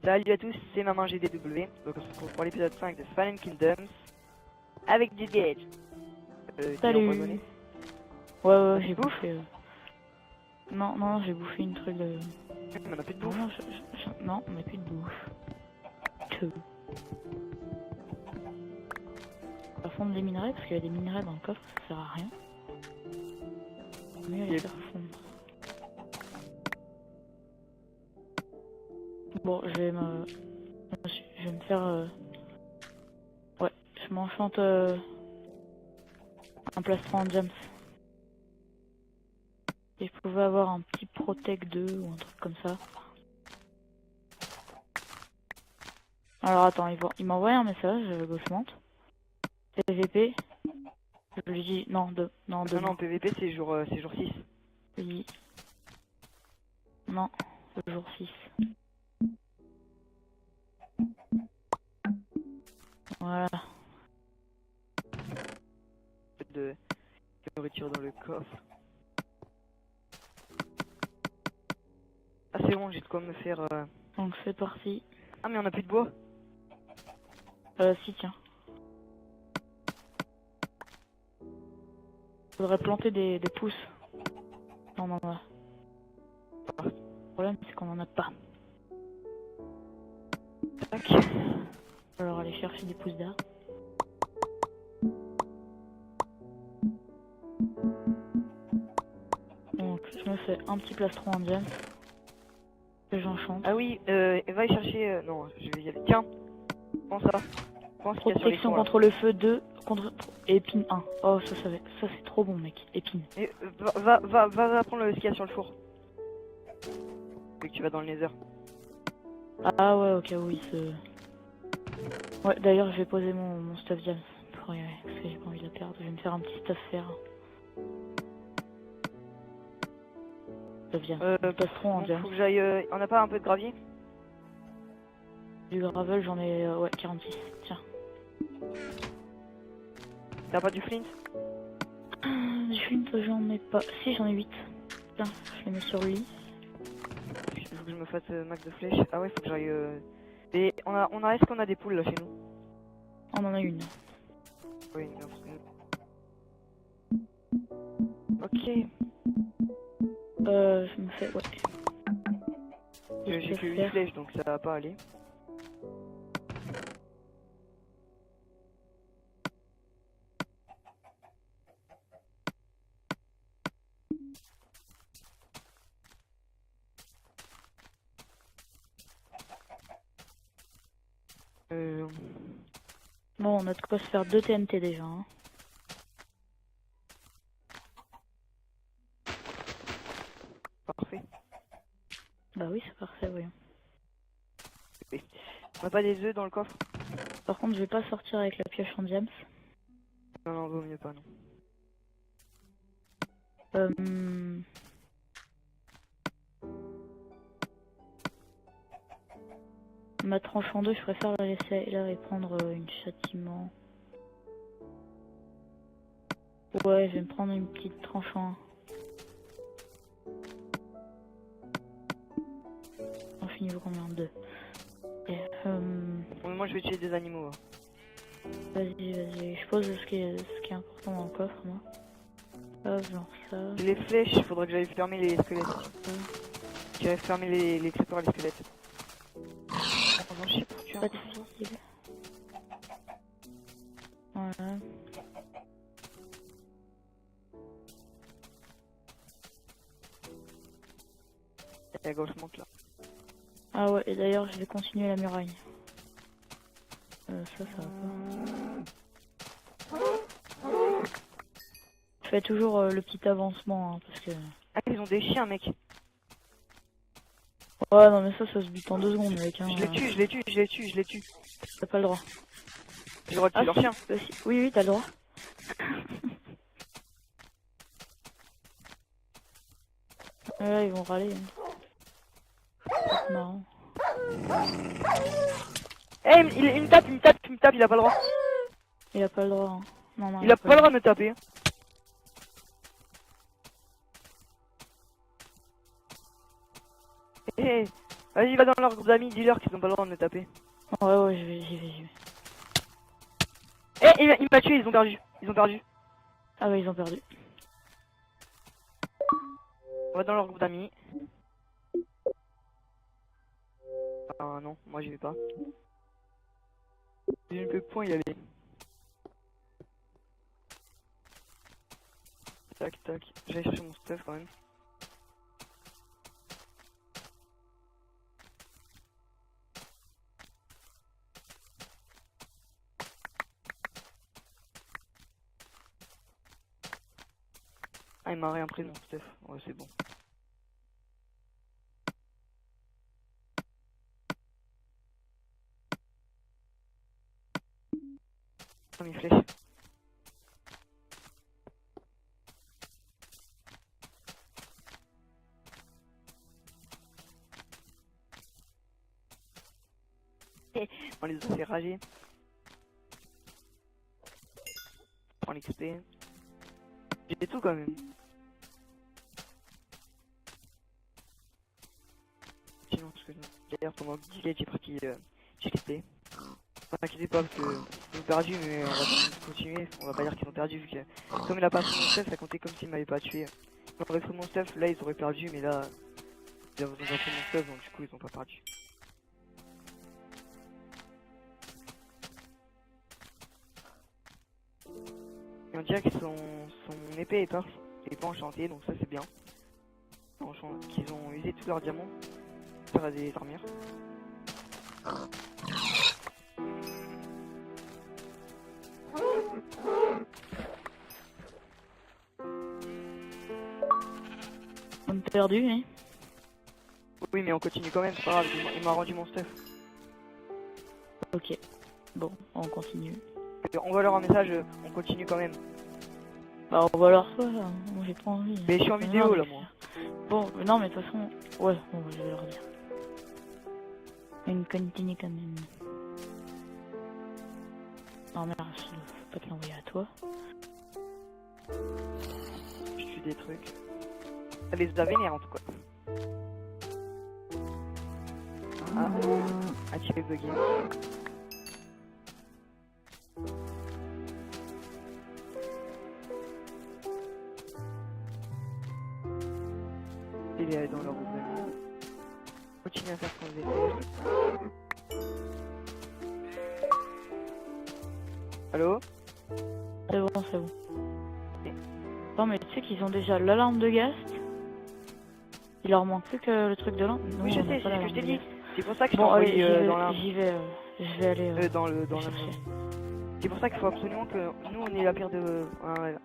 Salut à tous, c'est Maman GDW. Donc on se retrouve pour l'épisode 5 de Fallen Kingdoms avec du Gage. Salut. Ouais, j'ai bouffé. Non, j'ai bouffé une truc de. On a plus de bouffe. Non, on a plus de bouffe. Que. On va fondre les minerais parce qu'il y a des minerais dans le coffre, ça sert à rien. Mieux les faire fondre. Bon, je vais me faire. Ouais, je m'enchante un plastron en gems. Et je pouvais avoir un petit Protect 2 ou un truc comme ça. Alors attends, il m'a envoyé un message, Ghostmant. PVP. Je lui dis non, non, PVP c'est jour 6. Oui. Non, le jour 6. Voilà. De nourriture dans le coffre. Ah c'est bon, j'ai de quoi me faire... Donc c'est parti. Ah mais on a plus de bois. Si tiens. Faudrait planter des pousses. Non, non, non. Le problème c'est qu'on en a pas. Tac. Alors aller chercher des pousses d'art. Donc je me fais un petit plastron en diamant. Que j'enchante. Ah oui, va y chercher... non, je vais y aller. Tiens, prends ça. Protection contre le feu 2, contre épine 1. Oh ça c'est trop bon mec, épine. Et, va prendre ce qu'il y a sur le four. Vu que tu vas dans le nether. Ah ouais, au cas où il se... Ouais, d'ailleurs je vais poser mon stuff diams pour y aller, parce que j'ai pas envie de la perdre. Je vais me faire un petit stuff fer. Stuff diams. Plastron en diams. Faut que j'aille... on n'a pas un peu de gravier? Du gravel j'en ai... ouais, 46. Tiens. T'as pas du flint? Du flint j'en ai pas. Si, j'en ai 8. Tiens, je les mets sur lui. Il faut que je me fasse max de flèches. Ah ouais, faut que j'aille... Et est-ce qu'on a des poules là chez nous? On en a une. Oui, non. Ok. Je me fais... Ouais. J'ai que 8 flèches donc ça va pas aller. Bon, on a de quoi se faire 2 TNT déjà. Hein. Parfait. Bah oui, c'est parfait, voyons. Oui. On a pas des œufs dans le coffre? Par contre, je vais pas sortir avec la pioche en diams. Non, vaut mieux pas, non. Ma tranche en 2, je préfère la laisser là et prendre une châtiment. Ouais, je vais me prendre une petite tranche en 1. On finit niveau combien? 2. Et, Moi je vais tuer des animaux. Hein. Vas-y, je pose ce qui est important dans le coffre, moi. Hop, genre ça. Les flèches, il faudrait que j'aille fermer les squelettes. J'allais fermer les creepers et les squelettes. Pas difficile. Voilà. Et à gauche monte là. Ah ouais, et d'ailleurs je vais continuer la muraille. Ça va pas. Je fais toujours le petit avancement, hein, parce que... Ah, ils ont des chiens, mec. Ouais, non mais ça se bute en 2 secondes, mec. Hein, je les tue. T'as pas le droit. J'ai le droit de tuer leur chien. Oui, t'as le droit. Là, ils vont râler. Hein. C'est marrant. Eh, il me tape, il a pas le droit. Il a pas le droit. Hein. Non, il a pas le droit de me taper. Eh, Vas-y, va dans leur groupe d'amis, dis-leur qu'ils ont pas le droit de me taper. Ouais, j'y vais. Eh, il m'a tué, ils ont perdu. Ils ont perdu. Ah ouais, ils ont perdu. On va dans leur groupe d'amis. Ah non, moi j'y vais pas. Je ne peux point y aller. Tac, tac. J'allais chercher mon stuff quand même. Ah, il m'a rien pris mon stuff. Ouais, c'est bon. Ah, mes flèches. On les a fait rager. On prend l'XP. J'ai tout quand même. Sinon, parce que d'ailleurs, pendant 10 gates, j'ai pris l'XP. Ne t'inquiétez pas parce que ils ont perdu, mais on va continuer. On va pas dire qu'ils ont perdu vu que comme il a pas pris mon stuff, ça comptait comme s'il m'avait pas tué. Ils auraient pris mon stuff, là ils auraient perdu, mais là ils ont pris mon stuff, donc du coup ils ont pas perdu. Et on dirait que son épée est pas enchantée, donc ça c'est bien. Qu'ils ont usé tous leurs diamants pour faire des armures. On a perdu, hein. Oui, mais on continue quand même, c'est pas grave, il m'a rendu mon stuff. Ok. Bon, on continue. On va leur un message, on continue quand même. Bah on va leur faire, hein. Moi j'ai pas envie. Mais je suis en vidéo là, moi. Bon, non mais de toute façon, ouais, bon, je vais leur dire. On continue quand même. Non mais faut pas te l'envoyer à toi. Je tue des trucs. Ça les a vénères en tout cas. Ah, tu fais bugger. Il est allé dans leur groupe d'amis. Continue à faire ce qu'on faisait. Allô? C'est bon, c'est bon. Non mais tu sais qu'ils ont déjà l'alarme de Gast. Il leur manque plus que le truc de lampe. Oui, je sais, c'est ce que je t'ai dit. C'est pour ça que je t'ai bon, envoyé allez, dans la... j'y vais, je vais aller dans le chercher. C'est pour ça qu'il faut absolument que nous on est la pire de...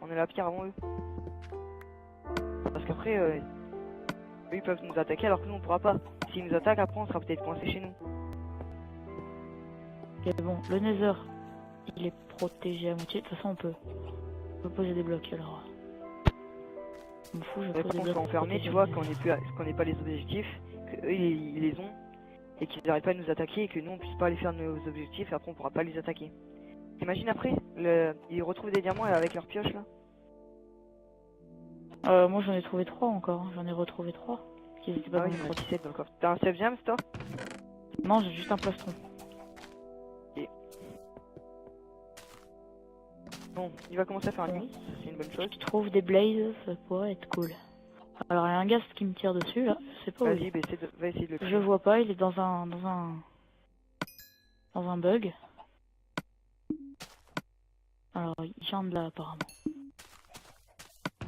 on est la pire avant eux. Parce qu'après, eux ils peuvent nous attaquer alors que nous on pourra pas. S'ils nous attaquent après on sera peut-être coincé chez nous. Ok, bon, le Nether, il est protégé à moitié. De toute façon on peut poser des blocs alors. Je m'en fous, je Par pose des contre, blocs. faut enfermer, tu vois, qu'on n'ait pas les objectifs, qu'eux ils les ont, et qu'ils n'arrivent pas à nous attaquer, et que nous on puisse pas aller faire nos objectifs, et après on pourra pas les attaquer. T'imagines après, ils retrouvent des diamants avec leur pioche là? Moi j'en ai trouvé 3 encore, hein. J'en ai retrouvé 3. Qui étaient pas Ah oui, dans il y le en a pot. 17 dans le coffre. T'as un save gems toi? Non, j'ai juste un plastron. Ok. Bon, il va commencer à faire nuit, c'est une bonne chose. Si tu trouves des blazes, ça pourrait être cool. Alors il y a un gaz qui me tire dessus là, je sais pas où il Vas-y, est. bah, va essayer de le Je tuer. vois pas, il est dans un bug. Alors il vient de là apparemment.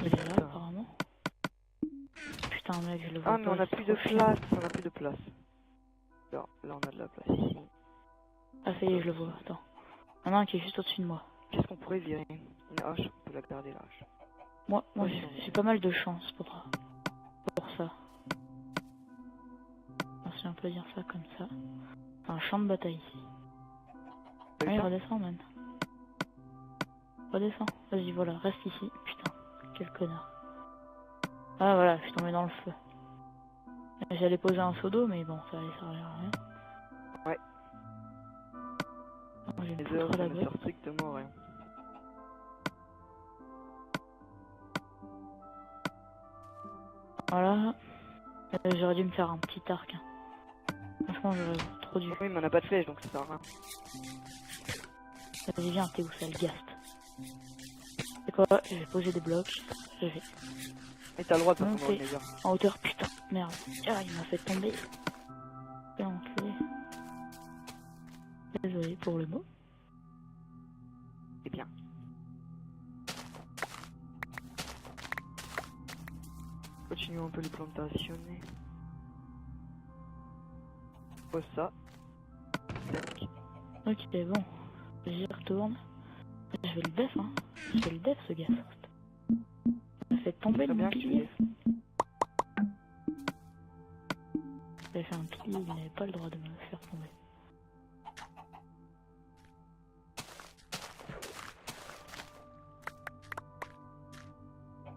Il est là apparemment. Putain mec, je le vois Ah mais pas. on a c'est plus de trop chiant. place, on a plus de place. Là on a de la place ici. Ah ça y est, je le vois, attends. Il y en a un qui est juste au-dessus de moi. Qu'est-ce qu'on pourrait virer? Une hache, on peut la garder la hache. Moi Ouais, j'ai pas mal de chance pour ça. Alors, si on peut dire ça comme ça. Un champ de bataille ici. T'as vu Allez, ça? redescends, man. Redescends. Vas-y, voilà, reste ici. Putain, quel connard. Ah, voilà, je suis tombé dans le feu. J'allais poser un seau d'eau, mais bon, ça allait servir à rien. Ouais. Moi, j'ai une Les heures, poutre à ça la ne sert strictement à rien. Voilà. J'aurais dû me faire un petit arc. Hein. Franchement, j'aurais trop dû. Oui, mais on a pas de flèche donc ça sert à rien. Vas-y, viens, t'es où ça, le gast? C'est quoi? Je vais poser des blocs. Je vais Et t'as le droit de passer dans le monter nether. en hauteur. Putain, merde. Ah, il m'a fait tomber. Quel enculé. Désolé pour le mot. C'est bien. Continuons un peu les plantationner. Pose ça. Tac. Ok, bon. J'y retourne. Je vais le def, hein. Je vais le def, ce gars. Il m'a fait tomber Très le bien que tu pilier. l'aies. J'avais fait un pilier, il n'avait pas le droit de me faire tomber.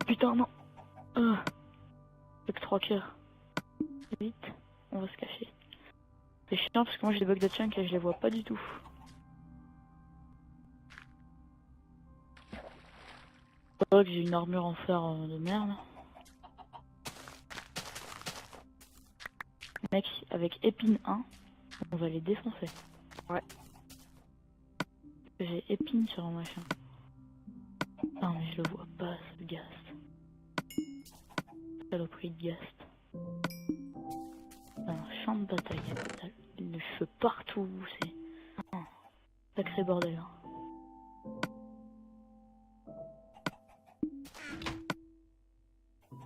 Putain, non. Avec 3 cœurs. Vite, on va se cacher. C'est chiant parce que moi j'ai des bugs de chunk et je les vois pas du tout. C'est vrai que j'ai une armure en fer de merde. Mec, avec épine 1, on va les défoncer. Ouais. J'ai épine sur un machin. Non mais je le vois pas ce gast. Saloperie de gast. Un champ de bataille. Le feu partout, c'est un sacré bordel. Hein.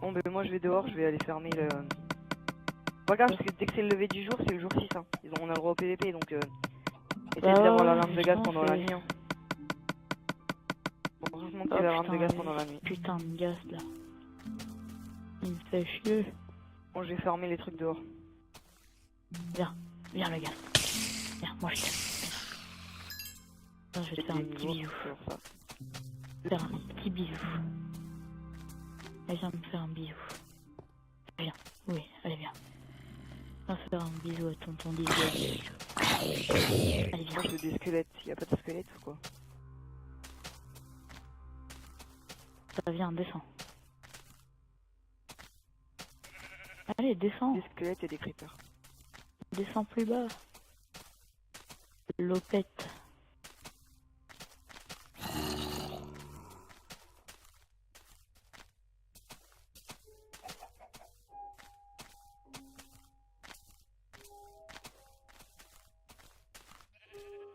Bon, ben moi je vais dehors, je vais aller fermer le. Regarde, parce que dès que c'est le lever du jour, c'est le jour 6. Hein. On a le droit au PVP donc. Essayez d'avoir la lampe de gaz pendant la nuit. Hein. Bon, franchement, monter la lampe de gaz pendant la nuit. Putain de gaz là. Il me fait chier. Bon, je vais fermer les trucs dehors. Viens, viens le gars. Viens, moi je t'aime. Je vais te faire un petit bisou. Faire un petit bisou. Allez, viens me faire un bisou. Viens, oui, allez viens. Viens faire un bisou à tonton Didier. Allez viens. Moi je veux des squelettes, y a pas de squelettes ou quoi? Ça vient, descends. Allez, descends. Des squelettes et des creepers. Descends plus bas. Lopette.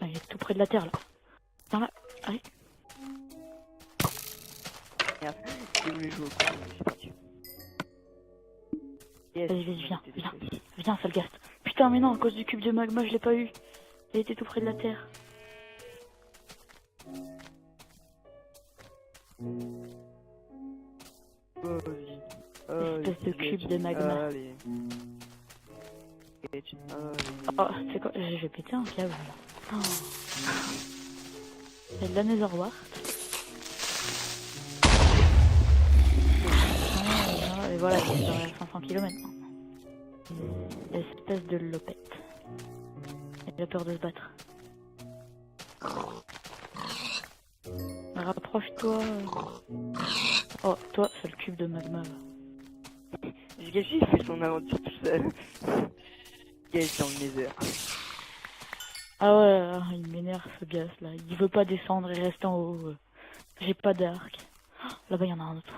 Ah, il est tout près de la terre là. Par là, allez. Merde, j'ai voulu jouer au con, c'est parti. Yes, Vas-y, viens, viens. Viens, sale gast. Putain, mais non, à cause du cube de magma, je l'ai pas eu. Il était tout près de la terre. Espèce de cube de magma. Allez. Oh, c'est quoi? Je vais péter un câble là. Oh. Il y a de la netherwart. Et voilà, il est dans les 500 km. Espèce de lopette. Il a peur de se battre. Rapproche-toi. Oh, toi, c'est le cube de magma. Jigashi il fait son aventure tout seul. Il est dans le nether. Ah ouais, il m'énerve ce gars là. Il veut pas descendre, il reste en haut. J'ai pas d'arc. Oh, là-bas, il y en a un autre.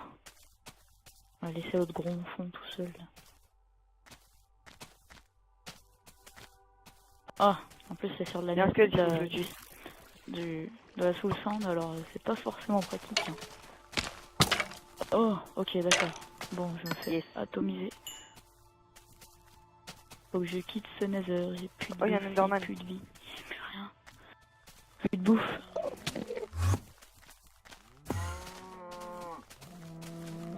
On va laisser l'autre gronfon tout seul. Là. Ah, en plus c'est sur de la Bien que de la soul sand, alors c'est pas forcément pratique. Hein. Oh, ok, d'accord. Bon, je me fais atomiser. Faut que je quitte ce nether, j'ai plus de bouffe, y a un Enderman. plus de vie, j'ai plus rien. Plus de bouffe.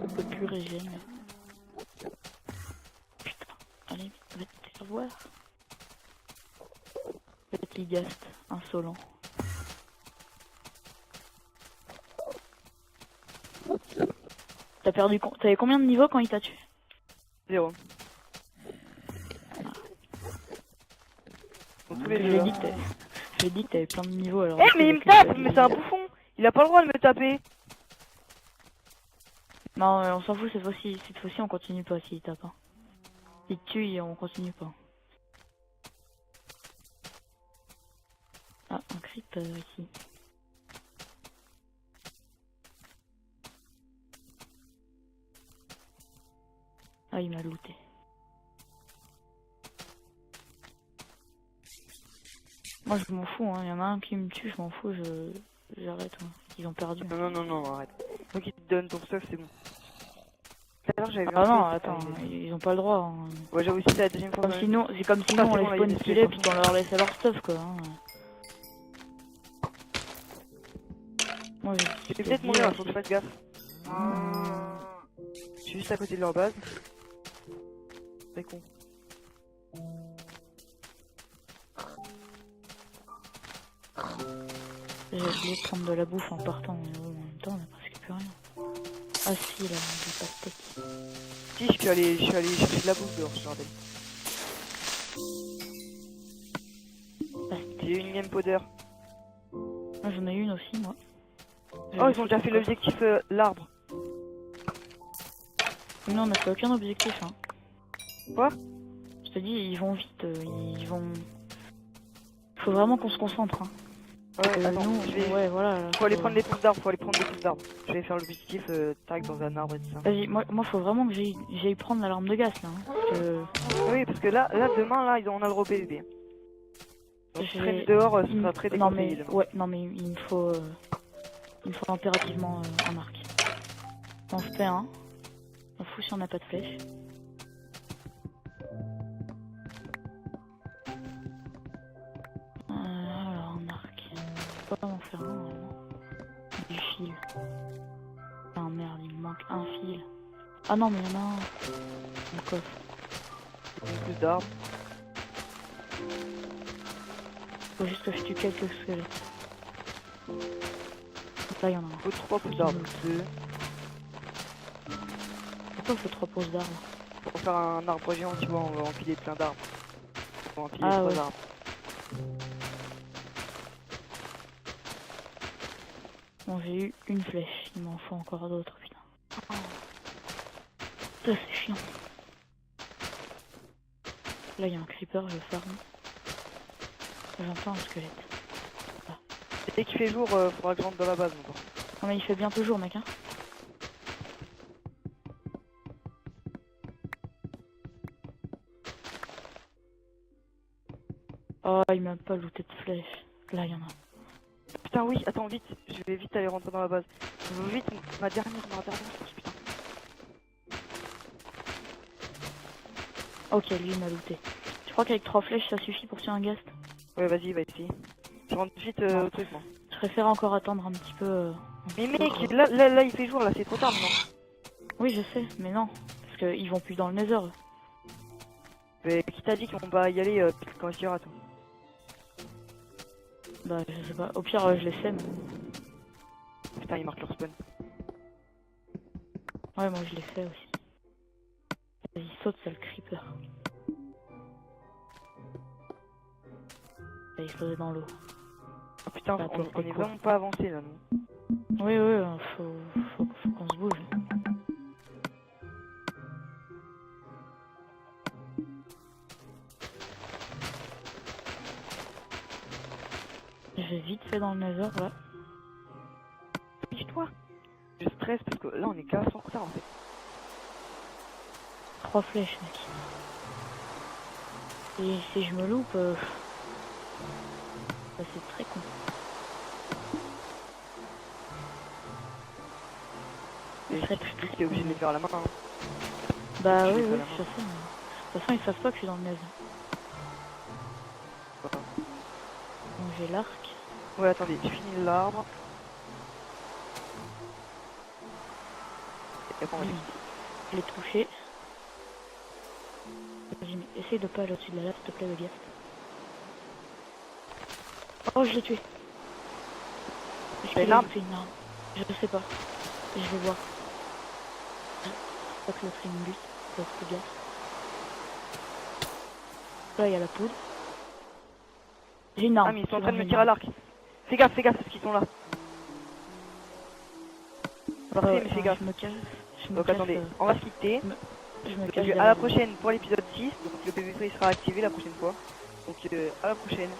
On peut plus régénérer. Putain, allez, va te faire voir. Petit gast, insolent. T'as perdu t'avais combien de niveaux quand il t'a tué? 0. J'ai dit que t'avais plein de niveaux alors. Eh mais il me tape, mais c'est un bouffon. Il a pas le droit de me taper. Non, on s'en fout cette fois-ci on continue pas s'il tape. Hein. Il te tue et on continue pas. Ah, un creeper ici. Ah, il m'a looté. Moi je m'en fous, hein. Il y en a un qui me tue, je m'en fous, j'arrête. Hein. Ils ont perdu. Non, arrête. Donc ils te donnent ton stuff, c'est bon. Tout à l'heure j'avais vu Ah un non, fait, attends, ils ont pas le droit. Hein. Ouais, j'avoue, si c'est la deuxième fois. Comme sinon, c'est comme sinon on les spawn stylés puis qu'on leur laissait leur stuff quoi. Hein. Moi je vais peut-être mourir, faut que je fasse gaffe. Je suis juste à côté de leur base. C'est con. J'ai oublié de prendre de la bouffe en partant, mais bon, en même temps on a presque plus rien. Ah si, là, j'ai pas de tête. Si, je suis allé chercher de la bouffe dehors, je te rappelle. J'ai eu une game powder. Moi j'en ai une aussi, moi. Oh, ils ont déjà fait l'objectif l'arbre. Non, on n'a fait aucun objectif, hein. Quoi? Je te dis, ils vont vite, ils vont... Faut vraiment qu'on se concentre, hein. Ouais, attends, nous, je vais... ouais, voilà. Faut aller prendre les pousses d'arbres, Je vais faire l'objectif, tac, dans un arbre et tout ça. Vas-y, moi faut vraiment que j'aille prendre l'alarme de gaz, là. Hein, parce que... Oui, parce que là, demain, là, on a le gros PVP. Donc, je traîne dehors, ce sera très déconseillé demain. Ouais, non mais il me faut impérativement un arc. On se fait un. On fout si on n'a pas de flèche. Alors un arc. Je peux pas en faire un normalement. Du fil. Ah merde, il me manque un fil. Ah non mais il y en a un. Un coffre. Une pousse d'arbres. Faut juste que je tue quelques squelettes. Là il y en a un. Faut 3 pousses d'arbres. Pourquoi il faut 3 pousses d'arbres? Pour faire un arbre géant, tu vois, on va empiler plein d'arbres. On va empiler 3 arbres. Bon, j'ai eu une flèche, il m'en faut encore d'autres, putain. Ça c'est chiant. Là il y a un creeper, je farm. J'entends un squelette. Ah. Dès qu'il fait jour, faudra que je rentre dans la base encore. Non mais il fait bientôt jour mec hein. Oh il m'a pas looté de flèche. Là il y en a. Putain oui, attends vite, je vais vite aller rentrer dans la base. Je veux vite, ma dernière source, putain. Ok lui il m'a looté. Je crois qu'avec 3 flèches ça suffit pour tuer un ghast. Ouais vas-y, va essayer. Je rentre vite au truc moi. Je préfère encore attendre un petit peu. Mais mec, là il fait jour là, c'est trop tard non? Oui je sais, mais non. Parce qu'ils vont plus dans le nether. Mais qui t'a dit qu'on va y aller quand il y aura toi? Bah je sais pas, au pire je les sème. Putain ils marquent leur spawn. Ouais moi je l'ai fait aussi. Vas-y saute sale creeper. Là, il saute dans l'eau. Oh, putain on est vraiment pas avancé là non? Oui faut qu'on se bouge. J'ai vite fait dans le nether là. Toi je stresse parce que là on est qu'à 100 retard en fait. 3 flèches mec. Et si je me loupe, ça c'est très con. Et très t'es obligé de les faire à la main. Hein. Bah oui, je sais. Mais... de toute façon ils savent pas que je suis dans le nether. Voilà. Donc j'ai l'arc. Ouais attendez, je finis l'arbre. Oui. Je l'ai touché. Vas-y, mais essaye de pas aller au-dessus de la lave, s'il te plaît, le ghast. Oh, je l'ai tué. Mais l'arme, c'est une arme. Je sais pas. Je vais voir. Je sais pas que l'autre il me bute. L'autre ghast. Là, il y a la poudre. J'ai une arme. Ah, mais ils sont en train de me tirer à l'arc. Fais gaffe, parce qu'ils sont là. Parfait, mais fais gaffe. Je me cache. Donc attendez, on va se quitter. Je me cache. À la prochaine pour l'épisode 6. Donc le PVP sera activé la prochaine fois. Donc à la prochaine.